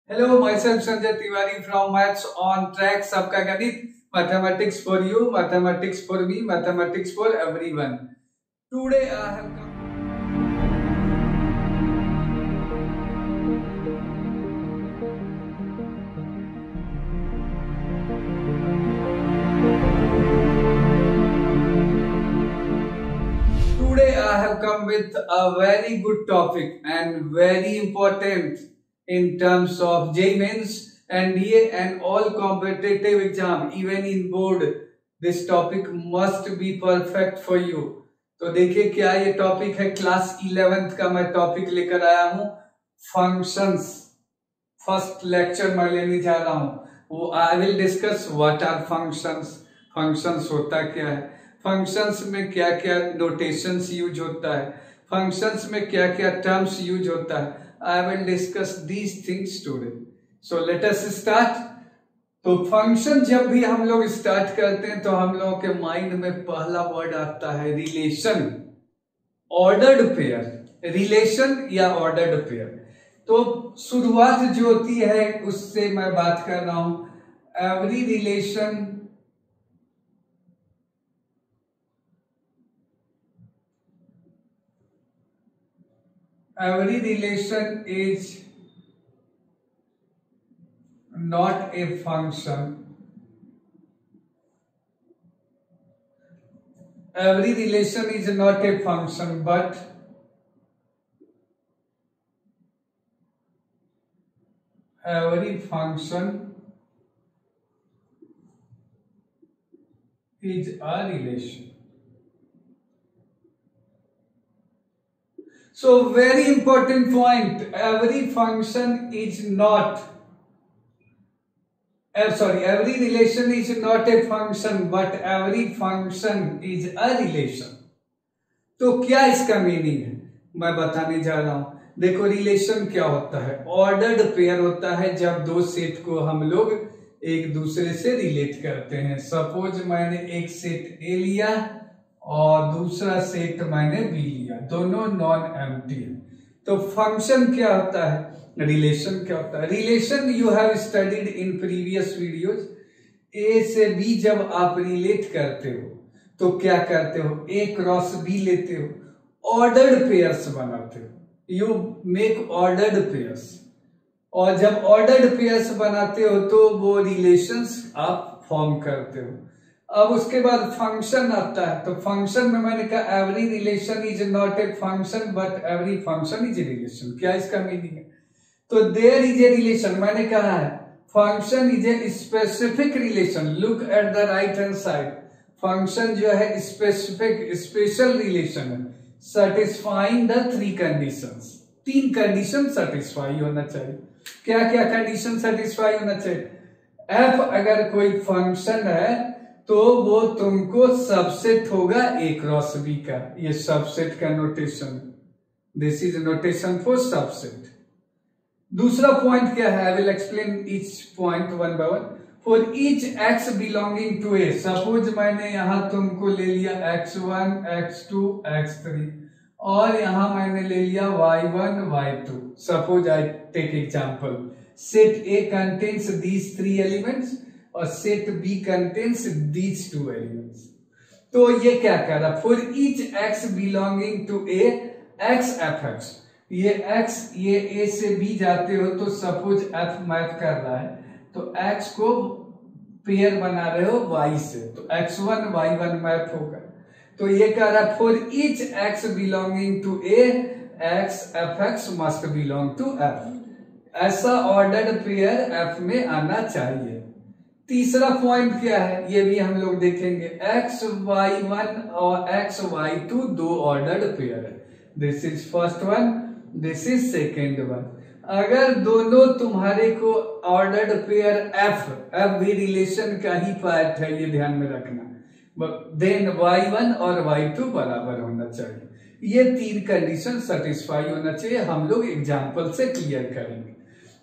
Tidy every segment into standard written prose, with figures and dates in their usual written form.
Hello, myself Sanjay Tiwari from Maths on Track. सबका गणित, mathematics for you, mathematics for me, mathematics for everyone. Today I have come. Today I have come with a very good topic and very important in terms of JEE Mains, NDA and all competitive exam, even in board. This topic must be perfect for you. तो देखिए क्या ये topic है, class 11th का मैं topic लेकर आया हूँ, फंक्शंस. फर्स्ट लेक्चर मैं लेने जा रहा हूँ. वो I will discuss what are functions. Functions होता क्या है, फंक्शंस में क्या क्या नोटेशंस यूज होता है, फंक्शंस में क्या क्या टर्म्स यूज होता है. I will discuss these things today. So let us start. तो फंक्शन जब भी हम लोग स्टार्ट करते हैं तो हम लोगों के माइंड में पहला वर्ड आता है रिलेशन, ऑर्डर्ड पेयर. रिलेशन या ऑर्डर्ड पेयर. तो शुरुआत जो होती है उससे मैं बात कर रहा हूं. Every relation is not a function. Every relation is not a function, but every function is a relation. So very important point, every function is not, every relation is not a function but every function is a relation. तो क्या इसका meaning है मैं बताने जा रहा हूं. देखो रिलेशन क्या होता है, ऑर्डर्ड पेयर होता है जब दो सेट को हम लोग एक दूसरे से रिलेट करते हैं. सपोज मैंने एक सेट ए लिया और दूसरा सेट मैंने बी लिया, दोनों नॉन एम्प्टी है. तो फंक्शन क्या होता है, रिलेशन क्या होता है. Relation you have studied in previous videos. A से बी जब आप रिलेट करते हो तो क्या करते हो, ए क्रॉस बी लेते हो, ऑर्डर्ड पेयर्स बनाते हो, यू मेक ऑर्डर्ड पेयर्स. और जब ऑर्डर्ड पेयर्स बनाते हो तो वो रिलेशंस आप फॉर्म करते हो. अब उसके बाद फंक्शन आता है. तो फंक्शन में मैंने कहा every relation is not a function but every function is a relation. क्या इसका मीनिंग है, तो देयर इज ए रिलेशन. मैंने कहा है function is a specific relation. Look at the right hand side. Function जो है स्पेसिफिक स्पेशल रिलेशन है, सेटिस्फाइंग द थ्री कंडीशंस. तीन कंडीशन सेटिस्फाई होना चाहिए. क्या क्या कंडीशन सेटिस्फाई होना चाहिए. एफ अगर कोई फंक्शन है तो वो तुमको सबसेट होगा ए क्रॉस बी का. ये सबसेट का notation, this is notation for subset. दूसरा पॉइंट क्या है, I will explain each point one by one. For each x belonging to A, suppose मैंने यहां तुमको ले लिया x1 x2 x3 और यहां मैंने ले लिया y1 y2. Suppose I take example, set A contains these three elements और set B contains these two elements. तो ये क्या कर रहा, for each x belonging to A x f x. ये एक्स ये ए से बी जाते हो तो सपोज एफ मैप कर रहा है तो एक्स को पेयर बना रहे हो वाई से, तो x1 y1 मैप होगा. तो ये कह रहा है for each x belonging to A x f x must belong to F. ऐसा ऑर्डर्ड पेयर एफ में आना चाहिए. तीसरा पॉइंट क्या है ये भी हम लोग देखेंगे. एक्स वाई वन और एक्स वाई टू दो ऑर्डर्ड पेयर है. This is first one, this is second one. अगर दोनों तुम्हारे को ऑर्डर्ड पेयर एफ, एफ भी रिलेशन का ही पार्ट है, ये ध्यान में रखना. देन y1 और y2 बराबर होना चाहिए. ये तीन कंडीशन सेटिस्फाई होना चाहिए. हम लोग एग्जांपल से क्लियर करेंगे.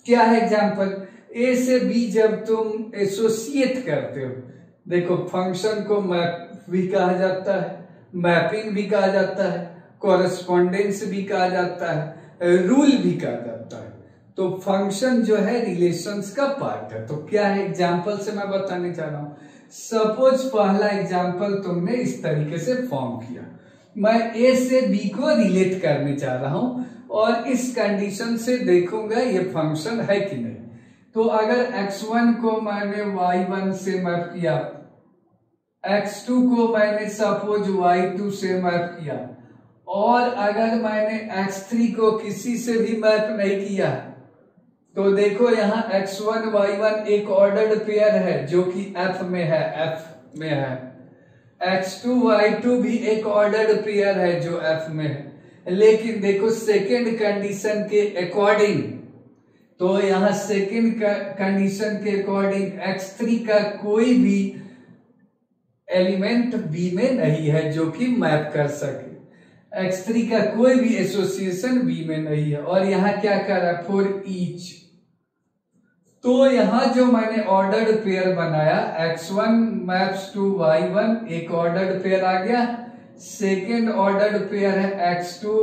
क्या है एग्जांपल, ए से बी जब तुम एसोसिएट करते हो, देखो फंक्शन को मैप भी कहा जाता है, मैपिंग भी कहा जाता है, कॉरेस्पॉन्डेंस भी कहा जाता है, रूल भी कहा जाता है. तो फंक्शन जो है रिलेशंस का पार्ट है। तो क्या है, एग्जाम्पल से मैं बताने जा रहा हूं। सपोज पहला एग्जाम्पल तुमने इस तरीके से फॉर्म किया, मैं ए से बी को रिलेट करने जा रहा हूं और इस कंडीशन से देखूंगा ये फंक्शन है कि नहीं। तो अगर x1 को मैंने y1 से मैप किया, x2 को मैंने सपोज y2 से मैप किया, और अगर मैंने x3 को किसी से भी मैप नहीं किया, तो देखो यहाँ x1 y1 एक ऑर्डर्ड पेयर है जो कि f में है, x2 y2 भी एक ऑर्डर्ड पेयर है जो f में है। लेकिन देखो सेकेंड कंडीशन के अकॉर्डिंग, तो यहाँ सेकेंड कंडीशन के अकॉर्डिंग x3 का कोई भी एलिमेंट b में नहीं है जो कि मैप कर सके, x3 का कोई भी एसोसिएशन b में नहीं है। और यहाँ क्या करा, फॉर ईच, तो यहां जो मैंने ऑर्डर्ड पेयर बनाया x1 मैप्स टू y1, एक ऑर्डर्ड पेयर आ गया। सेकेंड ऑर्डर्ड पेयर है x2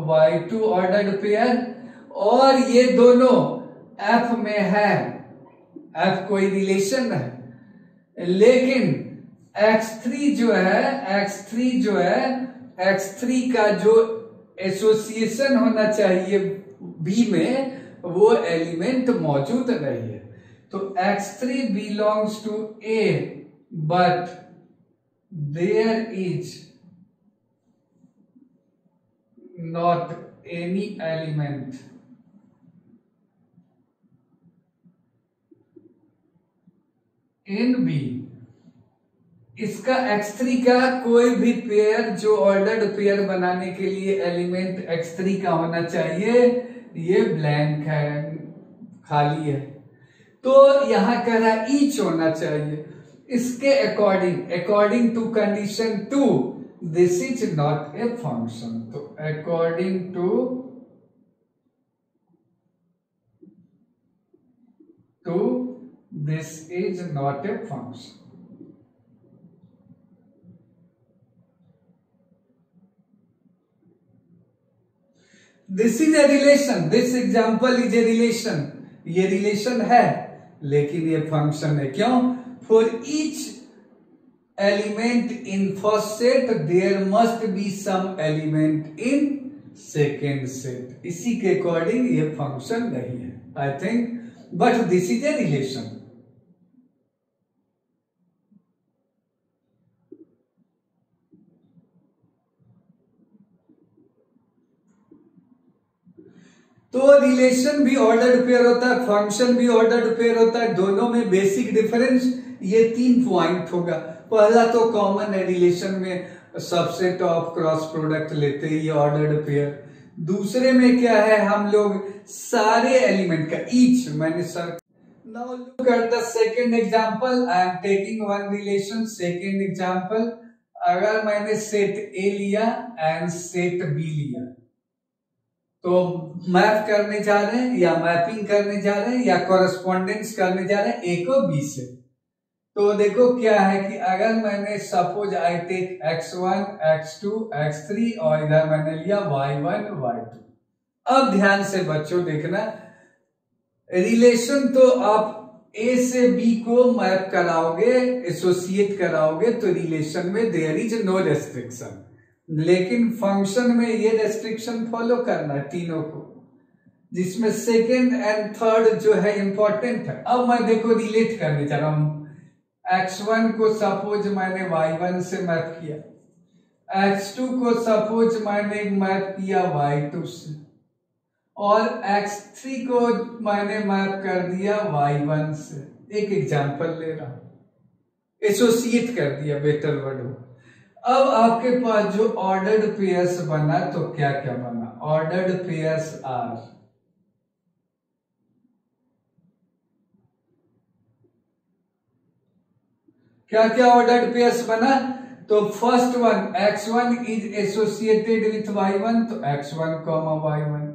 y2 ऑर्डर्ड पेयर, और ये दोनों f में है, f कोई रिलेशन है। लेकिन x3 का जो एसोसिएशन होना चाहिए b में, वो एलिमेंट मौजूद नहीं है। तो x3 belongs to a but there is not any element in b। इसका x3 का कोई भी पेयर जो ऑर्डर्ड पेयर बनाने के लिए एलिमेंट x3 का होना चाहिए, ये ब्लैंक है, खाली है। तो यहां कह रहा ईच होना चाहिए। इसके according to condition 2 this is not a function. तो according to this is not a function. This is a relation, this example is a relation. ये रिलेशन है लेकिन ये फंक्शन है। क्यों? For each element in first set there must be some element in second set. इसी के according ये function नहीं है, I think, but this is a relation. तो रिलेशन भी ऑर्डर्ड पेयर होता है, फंक्शन भी ऑर्डर्ड पेयर होता है, दोनों में बेसिक डिफरेंस ये 3 पॉइंट होगा। पहला तो कॉमन है, रिलेशन में सबसेट ऑफ क्रॉस प्रोडक्ट लेते हैं, ये ऑर्डर्ड पेयर। दूसरे में क्या है, हम लोग सारे एलिमेंट का ईच, मैंने sir now look at the second example. I am taking one relation, second example. अगर मैंने सेट ए लिया एंड सेट बी लिया, तो मैप करने जा रहे हैं या मैपिंग करने जा रहे हैं या कॉरेस्पॉन्डेंस करने जा रहे हैं ए को बी से। तो देखो क्या है कि अगर मैंने suppose I take x1 x2 x3 और इधर मैंने लिया y1 y2। अब ध्यान से बच्चों देखना, रिलेशन तो आप ए से बी को मैप कराओगे, एसोसिएट कराओगे, तो रिलेशन में देयर इज नो रेस्ट्रिक्शन। लेकिन फंक्शन में ये रेस्ट्रिक्शन फॉलो करना है तीनों को, जिसमें सेकेंड एंड थर्ड जो है इंपॉर्टेंट है। अब मैं देखो रिलेट करने जा रहा हूं। x1 को सपोज मैंने y1 से मैप किया, x2 को सपोज मैंने मैप किया y2 से, और x3 को मैंने मैप कर दिया y1 से। एक एग्जांपल ले रहा हूं, एसोसिएट कर दिया, बेटर वर्ड हो। अब आपके पास जो ऑर्डर्ड पेयर्स बना, तो क्या क्या बना? ऑर्डर्ड पेयर्स आर क्या क्या ऑर्डर्ड पेयर्स बना? तो first one x1 is associated with y1, तो x1 y1।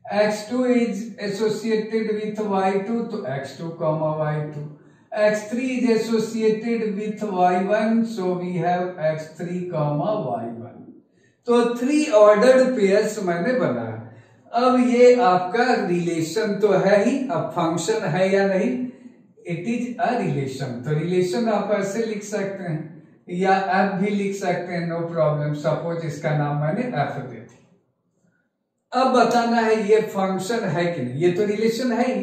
x2 is associated with y2, तो x2 y2। x3 is associated with y1, so we have x3 y1। तो 3 ordered pairs मैंने बनाया। अब ये आपका रिलेशन तो है ही, अब फंक्शन है या नहीं, इट इज अ रिलेशन। तो रिलेशन आप ऐसे लिख सकते हैं या एफ भी लिख सकते हैं, नो प्रॉब्लम। सपोज इसका नाम मैंने एफ दे दिया। अब बताना है ये फंक्शन है कि नहीं, ये तो रिलेशन है ही।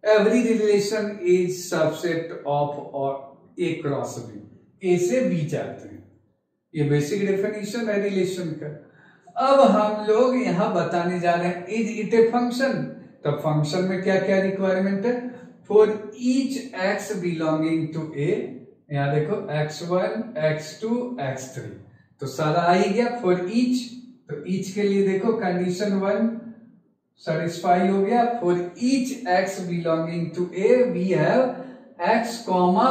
Every relation is subset of और ए क्रॉस बी, ए से बी जाते हैं, ये बेसिक डेफिनेशन है रिलेशन का। अब हम लोग यहां बताने जा रहे हैं इज इट ए फंक्शन। तो फंक्शन में क्या क्या रिक्वायरमेंट है, for each x belonging to A, यहां देखो x1 x2 x3, तो सारा आ ही गया फॉर ईच। तो ईच के लिए देखो कंडीशन 1 सेटिस्फाई हो गया, for each x belonging to A we have x comma,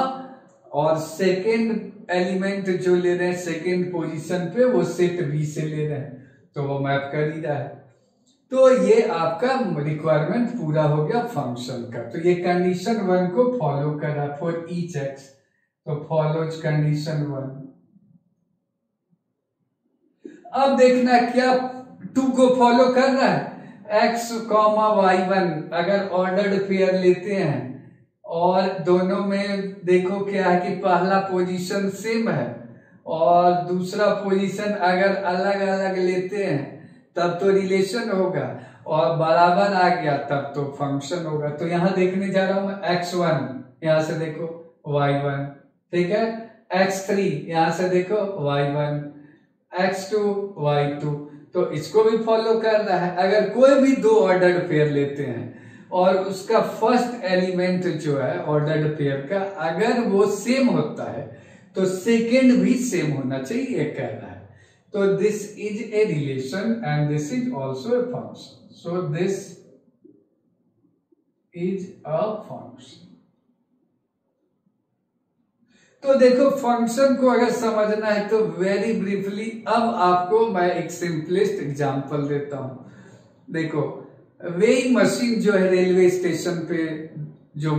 और सेकेंड एलिमेंट जो ले रहे हैं सेकेंड पोजीशन पे वो सेट बी से ले रहे हैं, तो वो मैप कर ही रहा है। तो ये आपका रिक्वायरमेंट पूरा हो गया फंक्शन का। तो ये कंडीशन 1 को फॉलो कर रहा है फॉर ईच एक्स, तो फॉलोज कंडीशन 1। अब देखना क्या 2 को फॉलो कर रहा है, x कॉमा y1 अगर ऑर्डर्ड पेयर लेते हैं और दोनों में देखो क्या है कि पहला पोजीशन सेम है और दूसरा पोजीशन अगर अलग अलग लेते हैं तब तो रिलेशन होगा, और बराबर आ गया तब तो फंक्शन होगा। तो यहां देखने जा रहा हूं मैं x1, यहां से देखो y1, ठीक है, x3 यहां से देखो y1, x2 y2, तो इसको भी फॉलो कर रहा है। अगर कोई भी 2 ऑर्डर्ड पेयर लेते हैं और उसका फर्स्ट एलिमेंट जो है ऑर्डर्ड पेयर का अगर वो सेम होता है तो सेकेंड भी सेम होना चाहिए, कह रहा है। तो this is a relation and this is also a function, so this is a function. तो देखो फंक्शन को अगर समझना है तो वेरी ब्रीफली अब आपको मैं एक सिंपलेस्ट एग्जांपल देता हूं। देखो वेइंग मशीन जो है रेलवे स्टेशन पे जो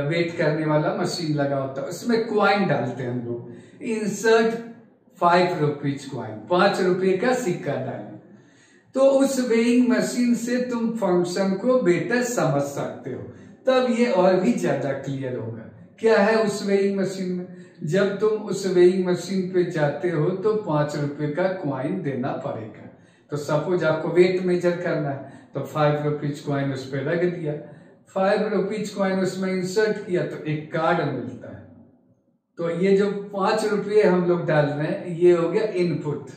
वेट करने वाला मशीन लगा होता है उसमें क्वाइन डालते हैं हम लोग, इंसर्ट 5 रुपीज क्वाइन, 5 रुपए का सिक्का डालें। तो उस वेइंग मशीन से तुम फंक्शन को बेटर समझ सकते हो, तब ये और भी ज्यादा क्लियर होगा। क्या है उस वेइंग मशीन में, जब तुम उस वेइंग मशीन पे जाते हो तो 5 रुपए का क्वाइन देना पड़ेगा। तो सपोज आपको वेट मेजर करना है तो 5 रुपीज क्वाइन उस पर रख दिया, 5 रुपीज क्वाइन उसमें इंसर्ट किया तो एक कार्ड मिलता है। तो ये जो 5 रुपये हम लोग डाल रहे हैं ये हो गया इनपुट,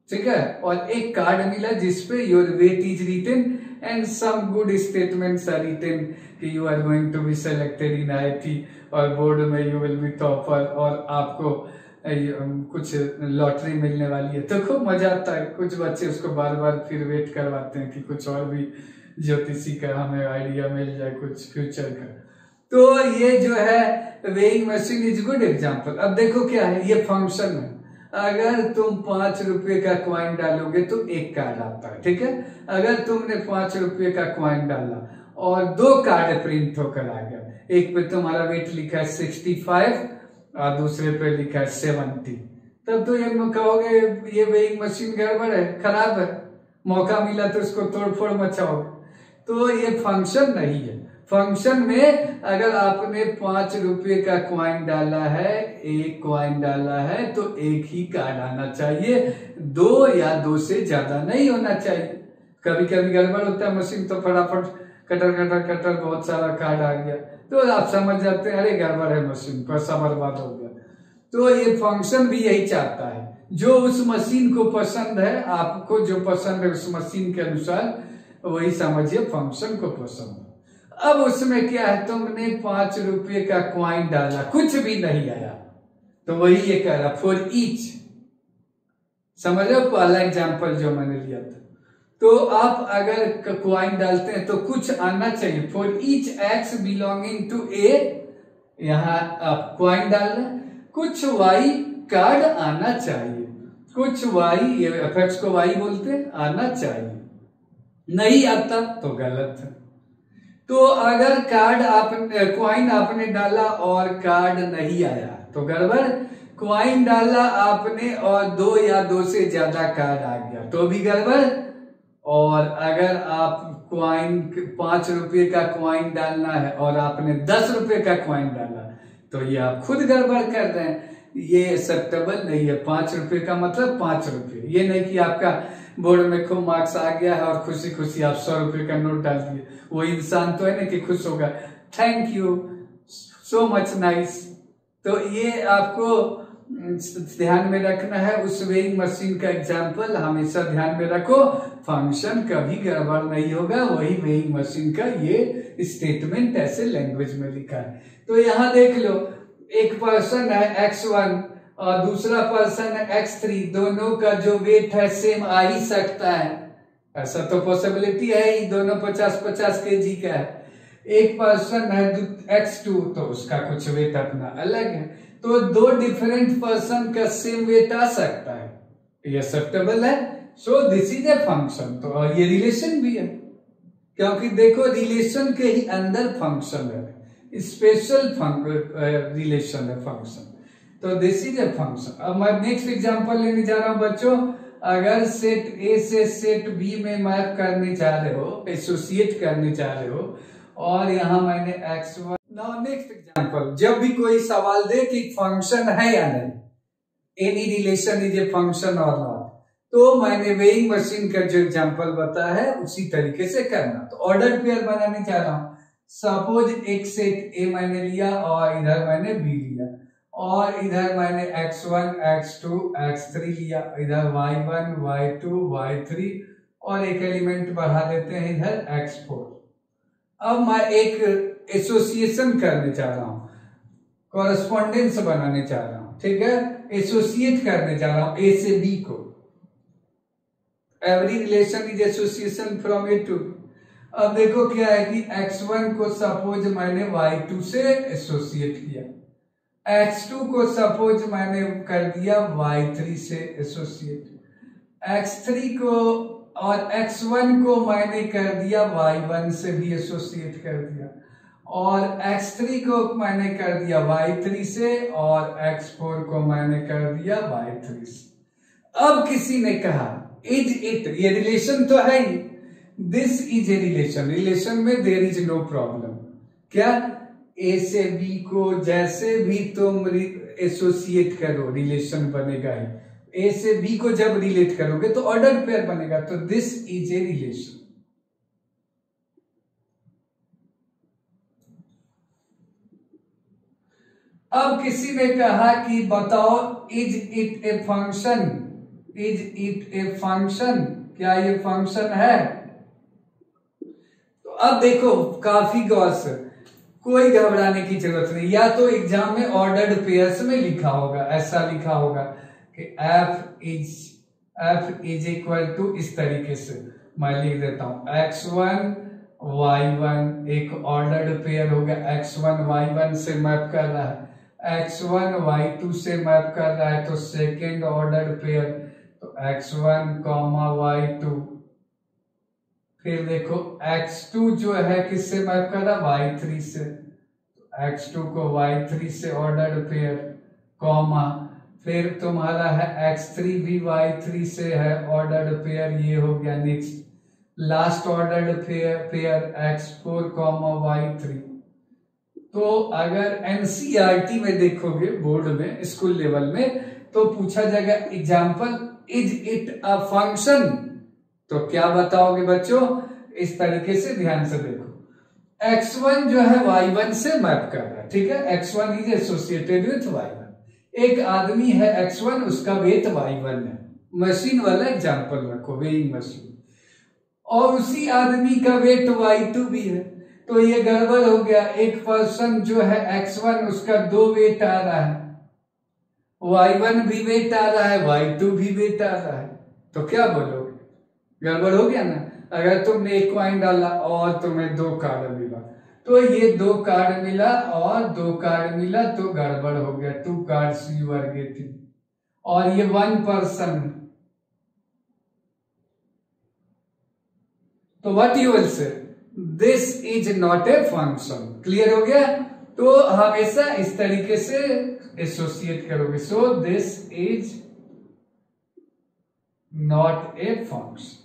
ठीक है, और एक कार्ड मिला जिसपे your weight is written and some good statements are written कि you are going to be selected in IIT और बोर्ड में यू विल बी टॉपर, और आपको कुछ लॉटरी मिलने वाली है। तो खूब मजा आता है, कुछ बच्चे उसको बार बार फिर वेट करवाते हैं कि कुछ और भी ज्योतिषी का हमें आइडिया मिल जाए कुछ फ्यूचर का। तो ये जो है weighing machine is good example. अब देखो क्या है, ये फंक्शन है, अगर तुम 5 रुपए का क्वाइन डालोगे तो एक कार्ड आता है, ठीक है। अगर तुमने 5 रुपए का क्वाइन डाला और 2 कार्ड प्रिंट होकर आ गया, एक पे तुम्हारा वेट लिखा है 65 और दूसरे पे लिखा है 70, तब तो ये कहोगे ये वेइंग मशीन गड़बड़ है, खराब है, मौका मिला तो इसको तोड़फोड़ मचाओगे। तो ये फंक्शन नहीं है। फंक्शन में अगर आपने 5 रुपए का क्वाइन डाला है, एक क्वाइन डाला है, तो एक ही कार्ड आना चाहिए, 2 या 2 से ज्यादा नहीं होना चाहिए। कभी कभी गड़बड़ होता है मशीन, तो फटाफट कटर कटर कटर बहुत सारा कार्ड आ गया, तो आप समझ जाते हैं अरे गड़बड़ है मशीन, पैसा बर्बाद हो गया। तो ये फंक्शन भी यही चाहता है, जो उस मशीन को पसंद है, आपको जो पसंद है उस मशीन के अनुसार वही समझिए फंक्शन को पसंद। अब उसमें क्या है, तुमने 5 रुपए का क्वाइन डाला, कुछ भी नहीं आया, तो वही ये कह रहा फॉर ईच, समझ लो पहला एग्जांपल जो मैंने लिया था। तो आप अगर क्वाइन डालते हैं तो कुछ आना चाहिए, for each x belonging to A, यहां आप क्वाइन डाल रहे हैं, कुछ वाई कार्ड आना चाहिए, कुछ वाई, ये एफएक्स को वाई बोलते हैं, आना चाहिए। नहीं आता तो गलत है। तो अगर कार्ड आपने क्वाइन आपने डाला और कार्ड नहीं आया तो गड़बड़, क्वाइन डाला आपने और 2 या 2 से ज्यादा कार्ड आ गया तो भी गड़बड़, और अगर आप क्वाइन 5 रुपये का क्वाइन डालना है और आपने 10 रुपये का क्वाइन डाला तो ये आप खुद गड़बड़ कर रहे हैं, ये एक्सेप्टेबल नहीं है। 5 रुपये का मतलब 5 रुपये, ये नहीं कि आपका बोर्ड में खूब मार्क्स आ गया है और खुशी खुशी आप 100 रुपये का नोट डाल दिए, वो इंसान तो है ना कि खुश होगा, thank you so much nice. तो ये आपको ध्यान में रखना है। उस वेइंग मशीन का एग्जाम्पल हमेशा ध्यान में रखो, फंक्शन कभी गड़बड़ नहीं होगा, वही वेइंग मशीन का ये स्टेटमेंट ऐसे लैंग्वेज में लिखा है। तो यहाँ देख लो, एक पर्सन है x1 और दूसरा पर्सन है x3, दोनों का जो वेट है सेम आ ही सकता है, ऐसा तो पॉसिबिलिटी है ही, दोनों 50-50 kg का है। एक पर्सन है x2 तो उसका कुछ वेट अपना अलग है, तो दो डिफरेंट पर्सन का सेम वेट आ सकता है, ये एक्सेप्टेबल है। So this is A function. तो ये रिलेशन भी है, क्योंकि देखो रिलेशन के ही अंदर फंक्शन है, स्पेशल रिलेशन है फंक्शन। तो दिस इज ए फंक्शन। अब मैं नेक्स्ट एग्जांपल लेने जा रहा हूं बच्चों। अगर सेट ए से सेट बी में मैप करने जा रहे हो, एसोसिएट करने जा रहे हो, और यहां मैंने x1। नाउ नेक्स्ट एग्जांपल, जब भी कोई सवाल दे कि फंक्शन है या नहीं, any relation is a function और नॉट, तो मैंने वेइंग मशीन का जो एग्जांपल बताया है उसी तरीके से करना। तो ऑर्डर पेयर बनाने जा रहा हूं। सपोज एक सेट ए मैंने लिया और इधर मैंने बी लिया, और इधर मैंने x1 x2 x3 लिया, इधर y1 y2 y3, और एक एलिमेंट बढ़ा देते हैं इधर x4। अब मैं एक एसोसिएशन करने जा रहा हूं, कॉरेस्पॉन्डेंस बनाने जा रहा हूं, ठीक है, एसोसिएट करने जा रहा हूं ए से बी को। Every relation is association from A to. अब देखो क्या है कि x1 को सपोज मैंने y2 से एसोसिएट किया, x2 को सपोज मैंने कर दिया y3 से एसोसिएट, x3 को और x1 को मैंने कर दिया y1 से भी एसोसिएट कर दिया, और x3 को मैंने कर दिया y3 से, और x4 को मैंने कर दिया y3 से। अब किसी ने कहा इज इट, ये रिलेशन तो है ही, this is a relation, relation में देयर इज नो प्रॉब्लम। क्या ए से बी को जैसे भी तुम एसोसिएट करो रिलेशन बनेगा ही, ए से बी को जब रिलेट करोगे तो ऑर्डर पेयर बनेगा, तो दिस इज ए रिलेशन। अब किसी ने कहा कि बताओ is it a function, is it a function, क्या ये फंक्शन है? तो अब देखो काफी गौर से, कोई घबराने की जरूरत नहीं। या तो एग्जाम में ऑर्डर्ड पेयर्स में लिखा होगा, ऐसा लिखा होगा कि f इज इक्वल टू, इस तरीके से मैं लिख देता हूं x1 y1, एक ऑर्डर्ड पेयर हो गया, x1 y1 से मैप कर रहा है, x1 y2 से मैप कर रहा है, तो सेकेंड ऑर्डर्ड पेयर, तो x1 y2। फिर देखो x2 जो है किससे मैप कर रहा है, y3 से, तो x2 को y3 से ऑर्डर्ड पेयर, कॉमा, फिर तुम्हारा है x3 भी y3 से है ऑर्डर्ड पेयर, ये हो गया next last ordered pair x4 y3। तो अगर एनसीईआरटी में देखोगे बोर्ड में स्कूल लेवल में, तो पूछा जाएगा example is it a function, तो क्या बताओगे बच्चों? इस तरीके से ध्यान से देखो, x1 जो है y1 से मैप कर रहा है, ठीक है, x1 is associated with y1। एक आदमी है x1, उसका वेट y1 है, मशीन वाला एग्जांपल रखो, वेइंग मशीन, और उसी आदमी का वेट y2 भी है, तो ये गड़बड़ हो गया। एक पर्सन जो है x1, उसका 2 वेट आ रहा है, y1 भी वेट आ रहा है, y2 भी वेट आ रहा है, तो क्या बोलोगे? गड़बड़ हो गया ना। अगर तुमने एक कॉइन डाला और तुम्हें 2 कार्ड मिला, तो ये 2 कार्ड मिला और 2 कार्ड मिला, तो गड़बड़ हो गया, 2 कार्ड्स यू आर गेटिंग, और ये 1 पर्सन, तो what you will say, this is not a function. Clear हो गया? तो हमेशा इस तरीके से एसोसिएट करोगे, so this is not a function.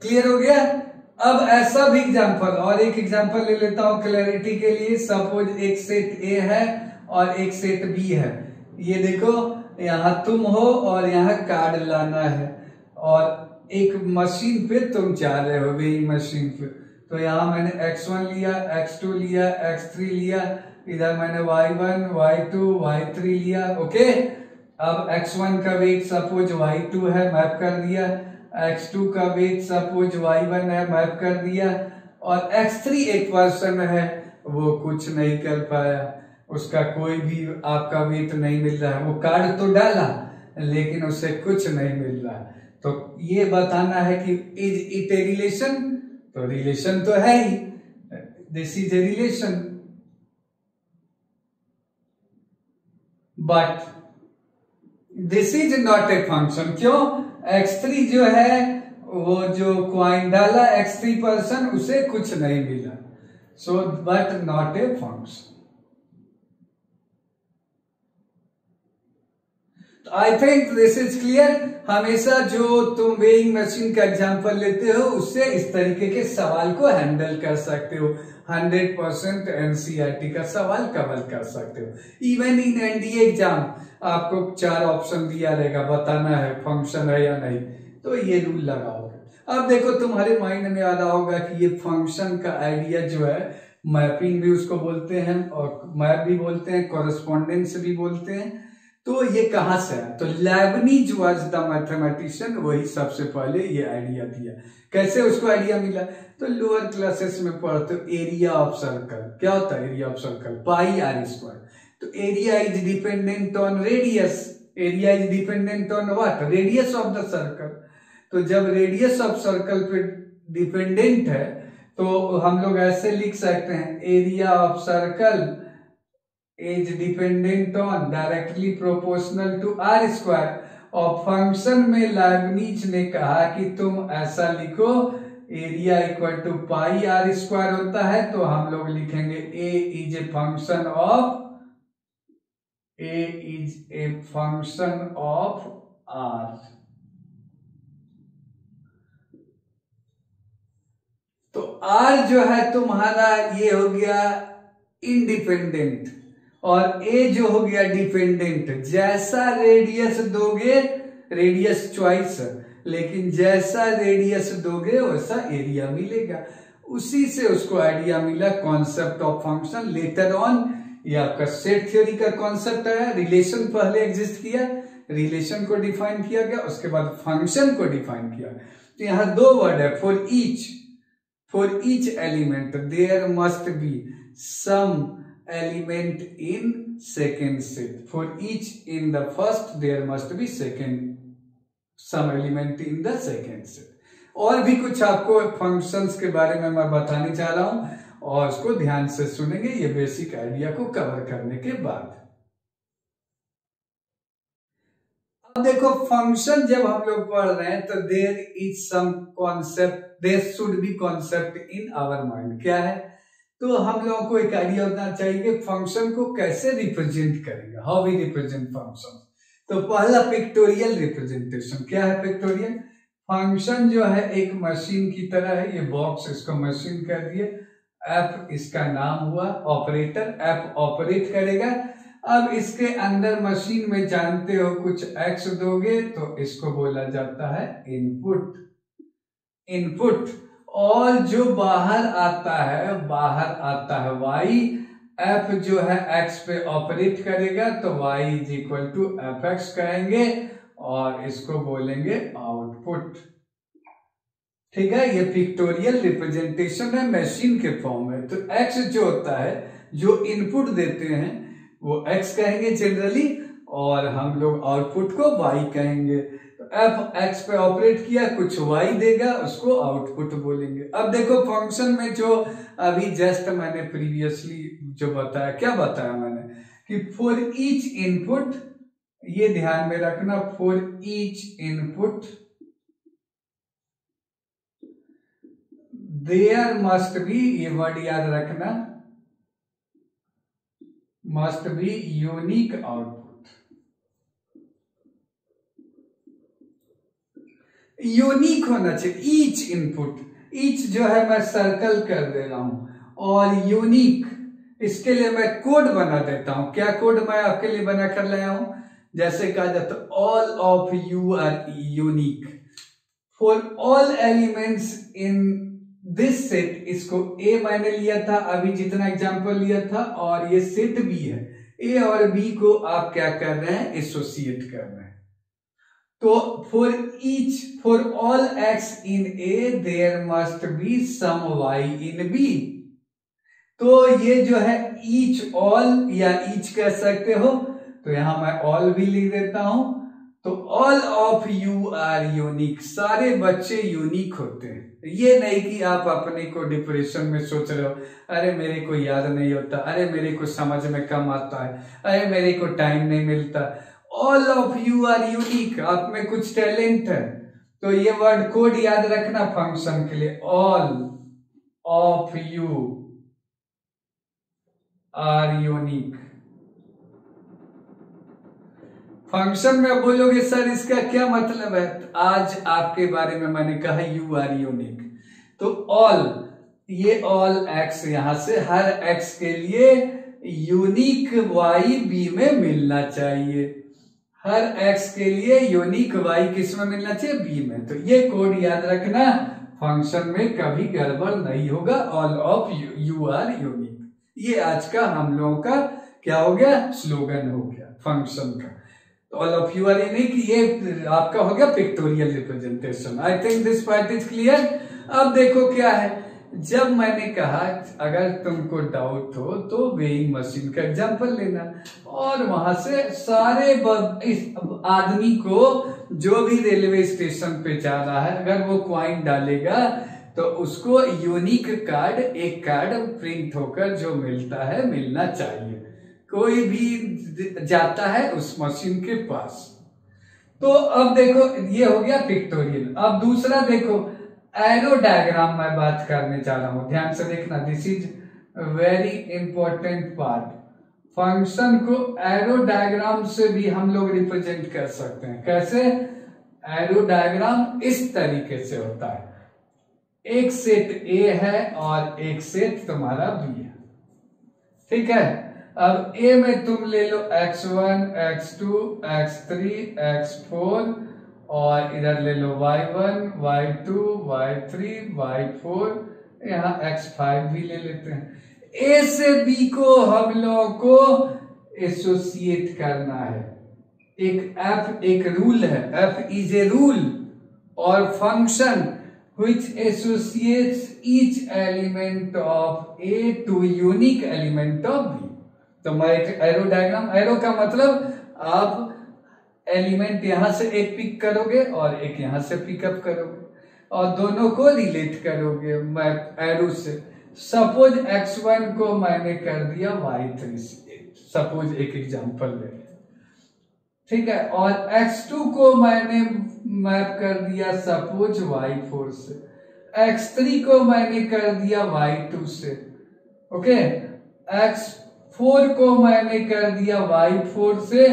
Clear हो गया। अब ऐसा भी एग्जांपल, और एक एग्जांपल ले लेता हूं क्लैरिटी के लिए। सपोज एक सेट ए है और एक सेट बी है। ये देखो, यहाँ तुम हो और यहाँ कार्ड लाना है, और एक मशीन पे तुम जा रहे हो, वेइंग मशीन पे। तो यहाँ मैंने x1 लिया, x2 लिया, x3 लिया, इधर मैंने y1, y2, y3 लिया। ओके, अब x1 का वेट सपोज y2 है, मैप कर दिया। x2 का वेट सपोज y1 है, मैप कर दिया। और x3 एक पर्सन है, वो कुछ नहीं कर पाया, उसका कोई भी आपका वेट नहीं मिल रहा है। वो कार्ड तो डाला लेकिन उसे कुछ नहीं मिल रहा। तो ये बताना है कि इज इट ए रिलेशन? तो रिलेशन तो है ही, this is a relation. But this is not a function. क्यों? x3 जो है, वो जो क्वाइन डाला x3 पर्सन, उसे कुछ नहीं मिला। So but not a function. I think this is clear. हमेशा जो तुम वेइंग मशीन का एग्जांपल लेते हो, उससे इस तरीके के सवाल को हैंडल कर सकते हो। 100% एनसीईआरटी का सवाल कवर कर सकते हो। इवन इन एनडीए एग्जाम आपको 4 ऑप्शन दिया रहेगा, बताना है फंक्शन है या नहीं, तो ये रूल लगाओगे। अब देखो, तुम्हारे माइंड में आ रहा होगा कि ये फंक्शन का आइडिया जो है, मैपिंग भी उसको बोलते हैं और मैप भी बोलते हैं, कॉरेस्पॉन्डेंस भी बोलते हैं। तो ये कहां से है? तो लेबनीज वाज द मैथमेटिशियन, वही सबसे पहले ये आइडिया दिया। कैसे उसको आइडिया मिला? तो लोअर क्लासेस में पढ़ते हो, एरिया ऑफ सर्कल क्या होता है? Area of circle pi r square. तो area is dependent on radius. Area is dependent on what? Radius of the circle. तो जब रेडियस ऑफ सर्कल पे डिपेंडेंट है, तो हम लोग ऐसे लिख सकते हैं, area of circle is dependent on directly proportional to r square। और फंक्शन में लाइबनिज ने कहा कि तुम ऐसा लिखो, area equal to pi r square होता है, तो हम लोग लिखेंगे a is a function of r। तो r जो है तुम्हारा ये हो गया इंडिपेंडेंट, और ए जो हो गया डिपेंडेंट। जैसा रेडियस दोगे, रेडियस चॉइस, लेकिन जैसा रेडियस दोगे वैसा एरिया मिलेगा। उसी से उसको आइडिया मिला concept of function. Later on ये आपका सेट थ्योरी का कॉन्सेप्ट आया। रिलेशन पहले एग्जिस्ट किया, रिलेशन को डिफाइन किया गया, उसके बाद फंक्शन को डिफाइन किया। तो यहां 2 वर्ड है, for each element there must be some element in second set। For each in the first there must be some element in the second set। और भी कुछ आपको फंक्शंस के बारे में मैं बताने जा रहा हूं, और उसको ध्यान से सुनेंगे ये बेसिक आइडिया को कवर करने के बाद। अब देखो, फंक्शन जब हम लोग पढ़ रहे हैं तो there is some concept, there should be concept in our mind. क्या है? तो हम लोगों को एक आइडिया होना चाहिए कि फंक्शन को कैसे रिप्रेजेंट करेंगे, हाउ वी रिप्रेजेंट फंक्शन। तो पहला पिक्टोरियल रिप्रेजेंटेशन। क्या है पिक्टोरियल? फंक्शन जो है एक मशीन की तरह है। ये बॉक्स, इसको मशीन कर दिए, एफ इसका नाम हुआ, ऑपरेटर, एफ ऑपरेट करेगा। अब इसके अंदर मशीन में जानते हो कुछ एक्स दोगे तो इसको बोला जाता है इनपुट। और जो बाहर आता है वाई। एफ जो है एक्स पे ऑपरेट करेगा तो y is equal to f x कहेंगे, और इसको बोलेंगे आउटपुट। ठीक है, ये पिक्टोरियल रिप्रेजेंटेशन है मशीन के फॉर्म में। तो एक्स जो होता है, जो इनपुट देते हैं वो एक्स कहेंगे जनरली, और हम लोग आउटपुट को वाई कहेंगे। एफ एक्स पे ऑपरेट किया, कुछ वाई देगा, उसको आउटपुट बोलेंगे। अब देखो फंक्शन में जो अभी जस्ट मैंने प्रीवियसली जो बताया, क्या बताया मैंने कि फॉर ईच इनपुट, ये ध्यान में रखना, for each input there must be, ये वर्ड याद रखना, must be unique output. Unique होना चाहिए। ईच इनपुट, ईच जो है मैं सर्कल कर दे रहा हूं, और यूनिक इसके लिए मैं कोड बना देता हूं। क्या कोड मैं आपके लिए बना कर लाया हूं? जैसे कहा जाता है all of you are unique for all elements in this set. इसको ए मैंने लिया था अभी जितना एग्जांपल लिया था, और ये सेट बी है। ए और बी को आप क्या कर रहे हैं? एसोसिएट कर रहे हैं। तो for all x in A there must be some y in B. तो ये जो है ईच ऑल या ईच कह सकते हो, तो यहां मैं ऑल भी लिख देता हूं। तो all of you are unique, सारे बच्चे यूनिक होते हैं। ये नहीं कि आप अपने को डिप्रेशन में सोच रहे हो, अरे मेरे को याद नहीं होता, अरे मेरे को समझ में कम आता है, अरे मेरे को टाइम नहीं मिलता। All of you are unique, आप में कुछ टैलेंट है। तो ये वर्ड कोड याद रखना फंक्शन के लिए, all of you are unique. Function में बोलोगे सर इसका क्या मतलब है? आज आपके बारे में मैंने कहा यू आर यूनिक। तो ऑल, ये ऑल एक्स यहां से हर एक्स के लिए यूनिक वाई बी में मिलना चाहिए। हर एक्स के लिए यूनिक वाई किस में मिलना चाहिए? बी में। तो ये कोड याद रखना, फंक्शन में कभी गड़बड़ नहीं होगा। All of you are unique, ये आज का हम लोगों का क्या हो गया? स्लोगन हो गया फंक्शन का। All of you are unique, ये आपका हो गया pictorial representation. I think this part is clear. अब देखो क्या है, जब मैंने कहा अगर तुमको डाउट हो तो वेइंग मशीन का एग्जांपल लेना, और वहां से सारे इस आदमी को जो भी रेलवे स्टेशन पे जा रहा है, अगर वो क्वाइन डालेगा तो उसको यूनिक कार्ड, एक कार्ड प्रिंट होकर जो मिलता है मिलना चाहिए। कोई भी जाता है उस मशीन के पास। तो अब देखो ये हो गया पिक्टोरियल। अब दूसरा देखो एरो डायग्राम मैं बात करने जा रहा हूं, ध्यान से देखना, this is very important part. Function को एरो डायग्राम से भी हम लोग रिप्रेजेंट कर सकते हैं। कैसे? एरो डायग्राम इस तरीके से होता है, एक सेट ए है और एक सेट तुम्हारा बी है, ठीक है। अब ए में तुम ले लो x1, x2, x3, x4, और इधर ले लो y1, y2, y3, y4, यहाँ x5 भी ले लेते हैं। ए से बी को हम लोगों को एसोसिएट करना है। एक रूल है, f इज ए रूल और function which associates each element of A to unique element of B। तो मैं एक एरो डायग्राम, एरो का मतलब आप एलिमेंट यहां से एक पिक करोगे और एक यहां से पिकअप करोगे और दोनों को रिलेट करोगे मैप एरो से। सपोज x1 को मैंने कर दिया y3 से, सपोज एक एग्जांपल ले, ठीक है, और x2 को मैंने मैप कर दिया सपोज y4 से, x3 को मैंने कर दिया y2 से, ओके, x4 को मैंने कर दिया y4 से,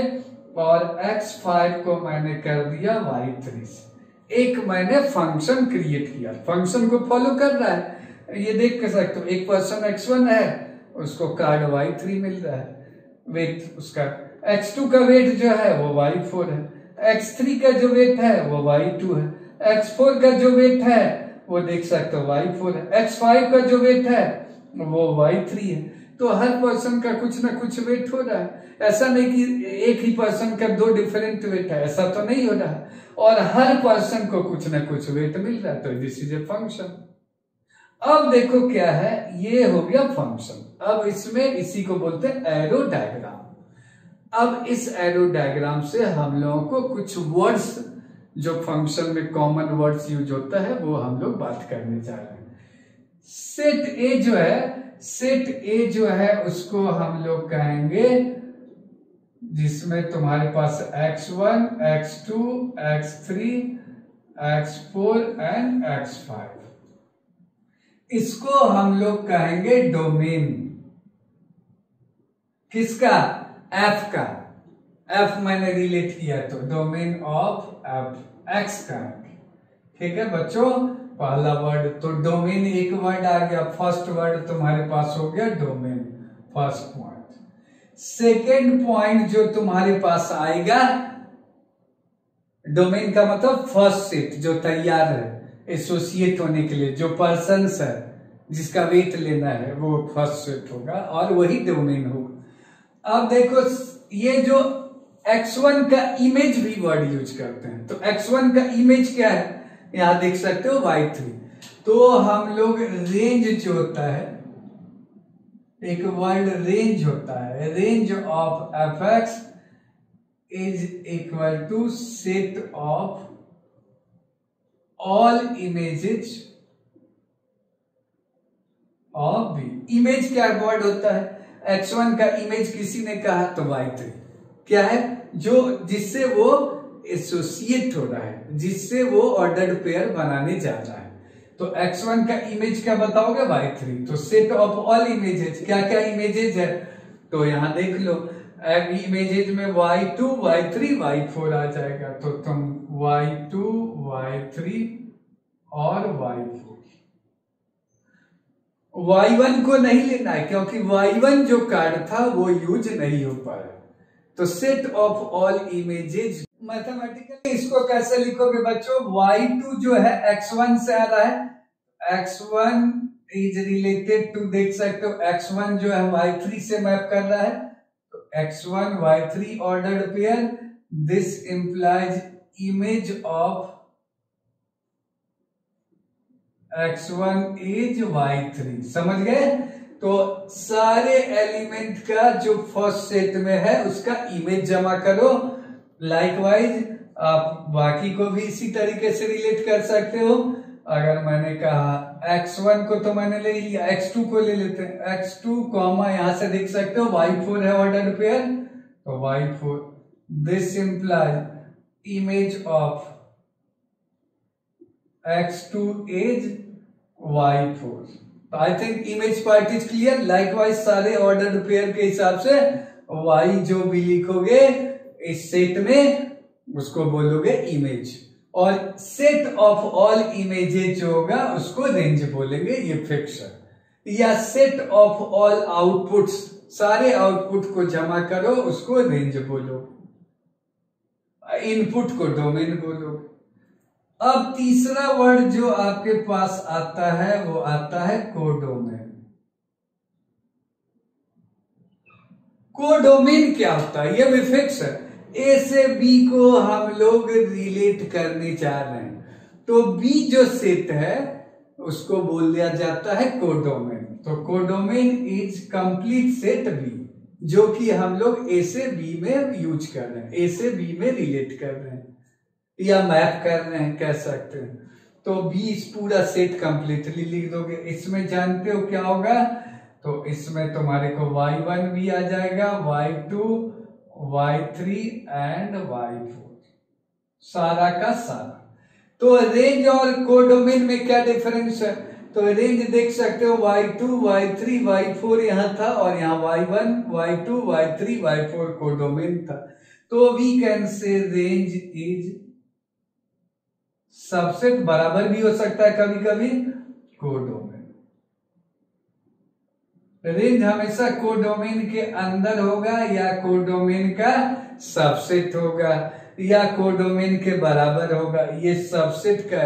और x5 को मैंने कर दिया y3 से। एक मैंने फंक्शन क्रिएट किया, फंक्शन को फॉलो कर रहा है। ये देख कर सकते हो, एक पर्सन x1 है, उसको कार्ड y3 मिल रहा है, वेट उसका x2 का वेट जो है वो y4 है, x3 का जो वेट है वो y2 है, x4 का जो वेट है वो देख सकते हो y4 है, x5 का जो वेट है वो y3 है। तो हर पर्सन का कुछ ना कुछ वेट हो रहा है। ऐसा नहीं कि एक ही पर्सन का दो डिफरेंट वेट है, ऐसा तो नहीं हो रहा है, और हर पर्सन को कुछ ना कुछ वेट मिल रहा है। तो दिस इज ए फंक्शन। अब देखो क्या है, ये हो गया फंक्शन। अब इसमें इसी को बोलते हैं एरो डायग्राम। अब इस एरो डायग्राम से हम लोगों को कुछ वर्ड्स जो फंक्शन में कॉमन वर्ड्स यूज होता है वो हम लोग बात करने जा रहे हैं। सेट ए जो है उसको हम लोग कहेंगे जिसमें तुम्हारे पास x1, x2, x3, x4 and x5, इसको हम लोग कहेंगे डोमेन। किसका? f का। f मैंने रिलेट किया तो डोमेन ऑफ f, x का। ठीक है बच्चों, पहला वर्ड तो डोमेन एक वर्ड आ गया, फर्स्ट वर्ड तुम्हारे पास हो गया domain, first point. Second point जो तुम्हारे पास आएगा, डोमेन का मतलब फर्स्ट सेट जो तैयार है एसोसिएट होने के लिए, जो पर्सन्स है जिसका वेट लेना है वो फर्स्ट सेट होगा और वही डोमेन होगा। अब देखो ये जो x1 का इमेज भी वर्ड यूज करते हैं, तो x1 का इमेज क्या है, यहां देख सकते हो y3। तो हम लोग रेंज जो होता है, एक वर्ड रेंज होता है, range of fx is equal to set of all images of B. Image क्या वर्ड होता है, x1 का इमेज किसी ने कहा तो y3 क्या है, जो जिससे वो एसोसिएट हो रहा है, जिससे वो ऑर्डर्ड पेयर बनाने जा रहा है। तो x1 का इमेज क्या बताओगे, y3। तो सेट ऑफ ऑल इमेजेस, क्या क्या इमेजेस है, तो यहां देख लो इमेजेस में y2 y3 y4 आ जाएगा, तो तुम y2 y3 और y4। y1 को नहीं लेना है क्योंकि y1 जो कार्ड था वो यूज नहीं हो पाया। तो set of all images mathematically इसको कैसे लिखोगे बच्चों, y2 जो है x1 से आ रहा है, x1 इज रिलेटेड टू, देख सकते हो x1 जो है y3 से मैप कर रहा है, तो x1 y3 ordered pair, this implies image of x1 is y3। समझ गए, तो सारे एलिमेंट का जो फर्स्ट सेट में है उसका इमेज जमा करो। लाइकवाइज आप बाकी को भी इसी तरीके से रिलेट कर सकते हो। अगर मैंने कहा x1 को तो मैंने ले लिया, x2 को ले लेते हैं, x2 कॉमा यहां से देख सकते हो y4 है ऑर्डर्ड पेयर, तो y4, this implies image of x2 is y4। तो I think image part is clear. Likewise सारे ऑर्डर्ड पेयर के हिसाब से y जो भी लिखोगे इस सेट में उसको बोलोगे इमेज, और सेट ऑफ ऑल इमेजेस जो होगा उसको रेंज बोलेंगे, ये फिक्स है। या सेट ऑफ ऑल आउटपुट्स, सारे आउटपुट को जमा करो उसको रेंज बोलो, इनपुट को डोमेन बोलो। अब तीसरा वर्ड जो आपके पास आता है वो आता है कोडोमेन। कोडोमेन क्या होता है, ये भी फिक्स है। ए से बी को हम लोग रिलेट करने जा रहे हैं, तो बी जो सेट है उसको बोल दिया जाता है कोडोमेन। तो codomain is complete set B, जो कि हम लोग ए से बी में यूज कर रहे हैं, ए से बी में रिलेट कर रहे हैं या मैप कर रहे हैं कह सकते हैं। तो बी इस पूरा सेट कंप्लीटली लिख दोगे। इसमें जानते हो क्या होगा, तो इसमें तुम्हारे को y1 भी आ जाएगा, y2 y3 एंड y4, सारा का सारा। तो रेंज और कोडोमेन में क्या डिफरेंस है, तो रेंज देख सकते हो y2 y3 y4 यहां था, और यहाँ y1 y2 y3 y4 codomain था। तो we can say range is subset, बराबर भी हो सकता है कभी कभी कोडोमेन। रेंज हमेशा कोडोमेन के अंदर होगा या कोडोमेन का सबसेट होगा या कोडोमेन के बराबर होगा, ये सबसेट का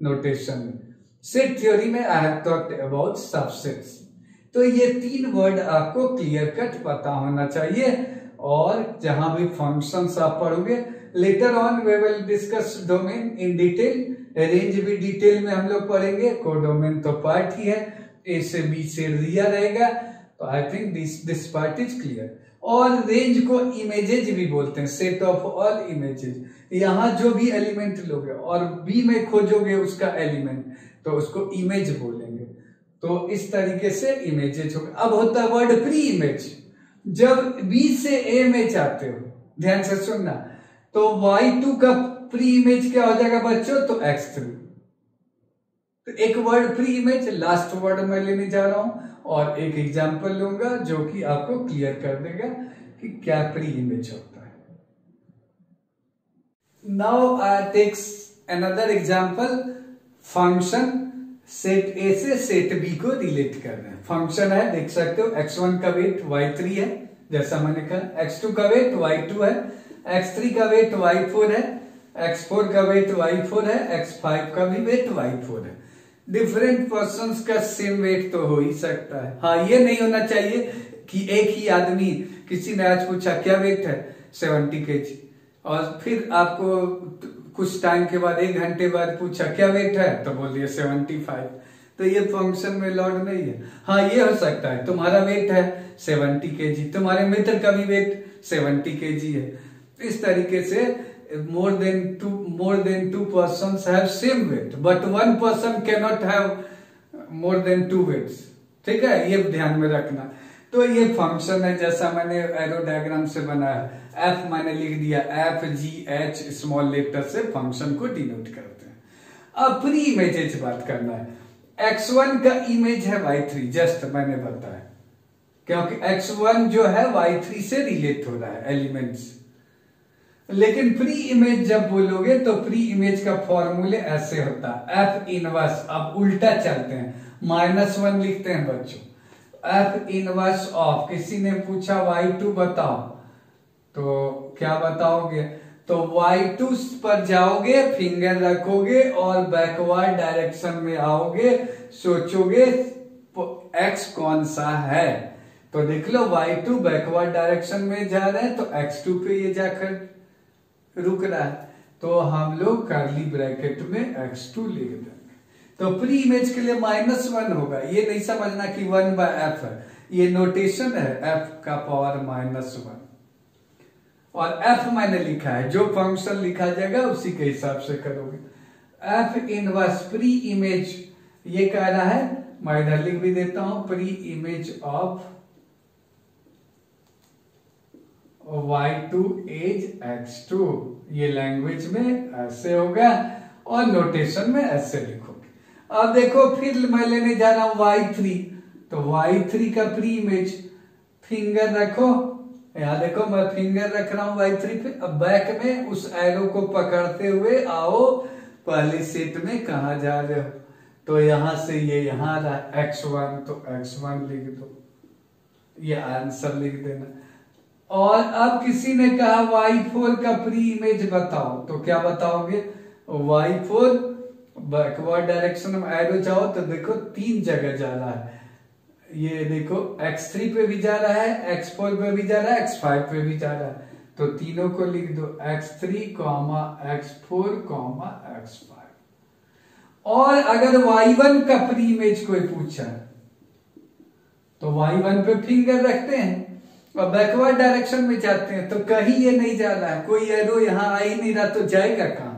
नोटेशन है। सेट थ्योरी में I have talked about subsets. तो ये तीन वर्ड आपको क्लियर कट पता होना चाहिए, और जहां भी फंक्शंस आप पढ़ोगे, later on we will discuss domain in detail. Range भी डिटेल में हम लोग पढ़ेंगे, कोडोमेन तो पार्ट ही है, ए से बी से दिया रहेगा। तो आई think this part is clear. और रेंज को इमेजेस भी बोलते हैं, सेट ऑफ ऑल इमेजेस। यहां जो भी एलिमेंट लोगे और बी में खोजोगे उसका एलिमेंट, तो उसको इमेज बोलेंगे। तो इस तरीके से इमेजेस होगा। अब होता है वर्ड प्री इमेज। जब बी से ए में जाते हो, ध्यान से सुनना, तो y2 का प्री इमेज क्या हो जाएगा बच्चों, तो x3। तो एक word pre image, last word मैं लेने जा रहा हूं और एक एग्जांपल लूंगा जो कि आपको क्लियर कर देगा कि क्या प्री इमेज होता है। Now I takes another example. Function set A से सेट बी को रिलेट कर रहे हैं। फंक्शन है, देख सकते हो, x1 का वेट y3 है, जैसा मैंने कहा, x2 का वेट y2 है, x3 का वेट y4 है, x4 का वेट y4 है, x5 का भी वेट y4 है। डिफरेंट पर्संस का सेम वेट तो हो ही सकता है। हाँ, ये नहीं होना चाहिए कि एक ही आदमी, किसी ने आज पूछा क्या वेट है 70 kg, और फिर आपको कुछ टाइम के बाद, 1 घंटे बाद पूछा क्या वेट है, तो बोल दिया 75। तो ये फंक्शन में लॉड नहीं है। हाँ, ये हो सकता है तुम्हारा वेट है 70 kg, तुम्हारे मित्र का भी वेट 70 kg है। इस तरीके से more than two persons have same weight, but one person cannot have more than 2 weights। ठीक है, ये ध्यान में रखना। तो ये फंक्शन है, जैसा मैंने एरो डायग्राम से बनाया, एफ मैंने लिख दिया, f g h small letter से फंक्शन को डिनोट करते हैं। अब प्री इमेजेज बात करना है। x1 का इमेज है y3, जस्ट मैंने बताया, क्योंकि x1 जो है y3 से रिलेट हो रहा है एलिमेंट्स। लेकिन प्री इमेज जब बोलोगे तो प्री इमेज का फॉर्मूले ऐसे होता है, एफ इनवर्स। अब उल्टा चलते हैं, -1 लिखते हैं बच्चों, एफ इनवर्स ऑफ, किसी ने पूछा y2 बताओ, तो क्या बताओगे, तो y2 पर जाओगे, फिंगर रखोगे और बैकवर्ड डायरेक्शन में आओगे, सोचोगे x कौन सा है, तो देख लो y2 बैकवर्ड डायरेक्शन में जा रहे हैं, तो x2 पे ये जाकर रुक रहा है, तो हम लोग कर्ली ब्रैकेट में x2 लिख देंगे। तो प्री इमेज के लिए -1 होगा। ये नहीं समझना कि 1/f है, ये नोटेशन है, f का पावर -1, और f मैंने लिखा है, जो फंक्शन लिखा जाएगा उसी के हिसाब से करोगे। f इनवर्स प्री इमेज, ये कह रहा है, मैं इधर लिख भी देता हूं, pre image of y2 is x2, ये लैंग्वेज में ऐसे होगा और नोटेशन में ऐसे लिखोगे। अब देखो, फिर मैं लेने जा रहा हूं y3, तो y3 का प्री इमेज, फिंगर रखो, यहां देखो मैं फिंगर रख रहा हूं y3 पे। अब बैक में उस एरो को पकड़ते हुए आओ, पहले सेट में कहा जा रहे हो, तो यहां से ये यहां रहा x1, तो x1 लिख दो, ये आंसर लिख देना। और अब किसी ने कहा y4 का प्री इमेज बताओ, तो क्या बताओगे, y4 बैकवर्ड डायरेक्शन में एरो जाओ, तो देखो 3 जगह जा रहा है, ये देखो x3 पे भी जा रहा है, x4 पे भी जा रहा है, x5 पे भी जा रहा है, तो तीनों को लिख दो, x3, x4, x5। और अगर y1 का प्री इमेज कोई पूछा, तो y1 पे फिंगर रखते हैं और बैकवर्ड डायरेक्शन में जाते हैं, तो कहीं ये नहीं जा रहा है, कोई एरो यहाँ आ ही नहीं रहा, तो जाएगा कहां,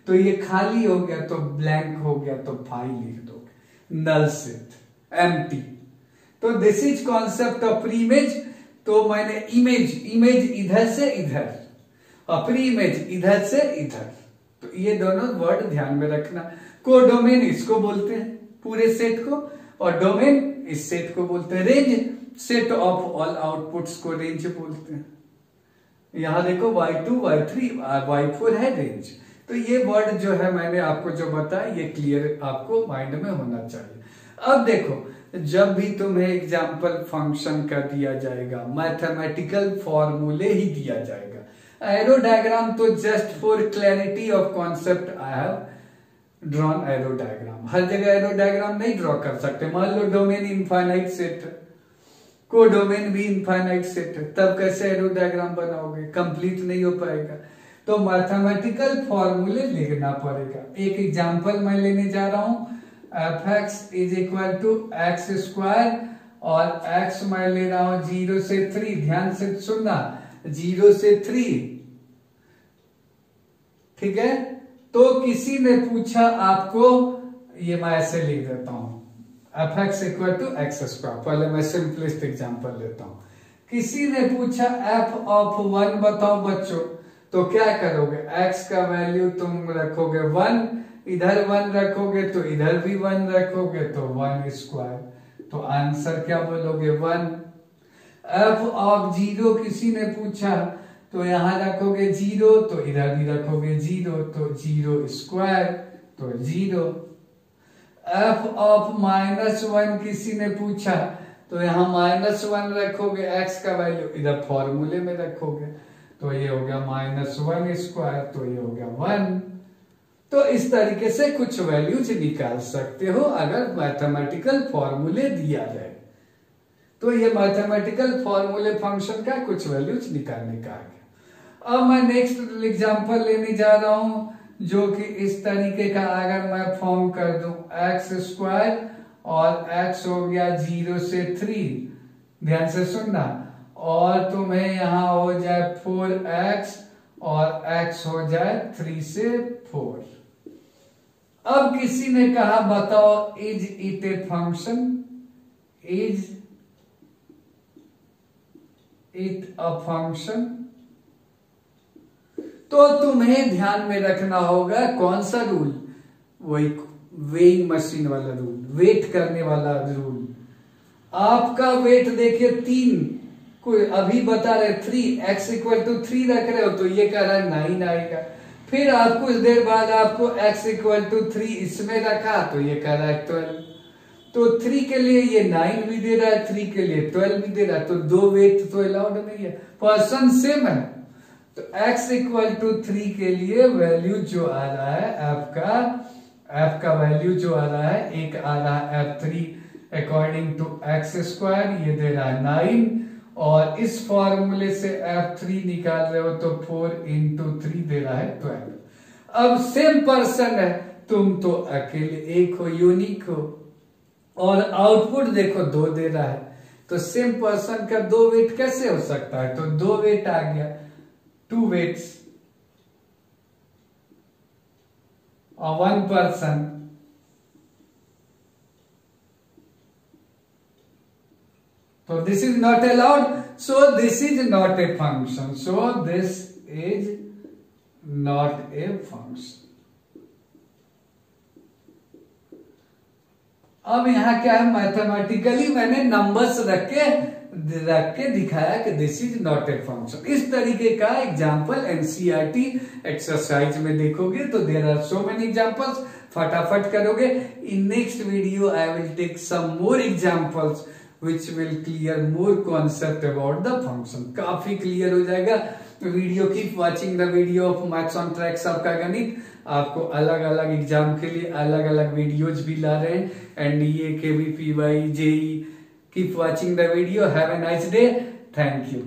तो ये खाली हो गया, तो ब्लैंक हो गया, तो 5 लिख दोगे, नल सेट, एम्प्टी। तो this is concept of pre image. तो मैंने इमेज इधर से इधर और प्री इमेज इधर से इधर, तो ये दोनों वर्ड ध्यान में रखना। कोडोमेन इसको बोलते हैं पूरे सेट को, और डोमेन इस सेट को बोलते हैं। Range, set of all outputs को रेंज बोलते हैं। यहां देखो y2, y3, y4 है रेंज। तो ये वर्ड जो है मैंने आपको जो बताया, ये क्लियर आपको माइंड में होना चाहिए। अब देखो, जब भी तुम्हें एग्जाम्पल फंक्शन का दिया जाएगा, मैथमेटिकल फॉर्मूले ही दिया जाएगा। एरो डायग्राम तो just for clarity of concept I have drawn arrow diagram. हर जगह एरो डायग्राम नहीं ड्रॉ कर सकते। मान लो डोमेन इनफाइनाइट सेट है, कोडोमेन भी इनफाइनाइट सेट है, तब कैसे एरो डायग्राम बनाओगे, कंप्लीट नहीं हो पाएगा। तो मैथमेटिकल फॉर्मूले लिखना पड़ेगा। एक एग्जांपल मैं लेने जा रहा हूं, f(x) is equal to x square, और x मैं ले रहा हूं 0 से 3, ध्यान से सुनना, 0 से 3, ठीक है। तो किसी ने पूछा आपको, ये मैं ऐसे लिख देता हूं, f(x) equal to x square. पहले मैं सिंपलिस्ट एग्जांपल लेता हूं। किसी ने पूछा f ऑफ 1 बताओ बच्चों, तो क्या करोगे, x का वैल्यू तुम रखोगे 1, इधर 1 रखोगे तो इधर भी 1 रखोगे, तो 1 स्क्वायर, तो आंसर क्या बोलोगे 1। f ऑफ 0 किसी ने पूछा, तो यहां रखोगे 0, तो इधर भी रखोगे 0, तो 0 स्क्वायर, तो 0। f ऑफ -1 किसी ने पूछा, तो यहाँ -1 रखोगे, x का वैल्यू इधर फॉर्मूले में रखोगे, तो ये हो गया -1², तो ये हो गया 1। तो इस तरीके से कुछ वैल्यूज निकाल सकते हो अगर मैथमेटिकल फॉर्मूले दिया जाए। तो ये मैथमेटिकल फॉर्मूले फंक्शन का कुछ वैल्यूज निकालने का आ गया। अब मैं नेक्स्ट एग्जांपल लेने जा रहा हूं, जो कि इस तरीके का अगर मैं फॉर्म कर दूं x² और x हो गया 0 से 3, ध्यान से सुनना, और तुम्हें यहां हो जाए 4x और x हो जाए 3 से 4। अब किसी ने कहा बताओ is it a function, is it a function. तो तुम्हें ध्यान में रखना होगा कौन सा रूल, वही वेइंग मशीन वाला रूल, वेट करने वाला रूल। आपका वेट देखिए 3, कोई अभी बता रहे 3, x = 3 रख रहे हो तो ये कह रहा है 9 आएगा। फिर आप कुछ देर बाद आपको x = 3 इसमें रखा तो ये कह रहा है 12। तो 3 के लिए ये 9 भी दे रहा है, 3 के लिए 12 भी दे रहा है, तो 2 वेट तो अलाउड नहीं है, पर्सन सेम है। तो x = 3 के लिए वैल्यू जो आ रहा है f का वैल्यू जो आ रहा है, एक आ रहा है f3 अकॉर्डिंग टू x², ये दे रहा है 9, और इस फॉर्मूले से f3 निकाल रहे हो तो 4 × 3 दे रहा है 12। अब सेम पर्सन है, तुम तो अकेले एक हो, यूनिक हो, और आउटपुट देखो 2 दे रहा है, तो सेम पर्सन का 2 वेट कैसे हो सकता है, तो 2 वेट आ गया, 2 वेट्स और 1 person. So this is not allowed, so this is not a function, so this is not a function। अब यहां क्या है, मैथमेटिकली मैंने नंबर्स रख के दिखाया कि this is not a function. इस तरीके का एग्जाम्पल एनसीईआरटी एक्सरसाइज में देखोगे तो there are so many examples, फटाफट करोगे। In next video I will take some more examples which will clear more concept about the function, काफी क्लियर हो जाएगा video. Keep watching the video of Maths on Track सबका गणित। आपको अलग अलग एग्जाम के लिए अलग अलग वीडियोज भी ला रहे हैं, NDA, KVPY, JEE. Keep watching the video, have a nice day, thank you.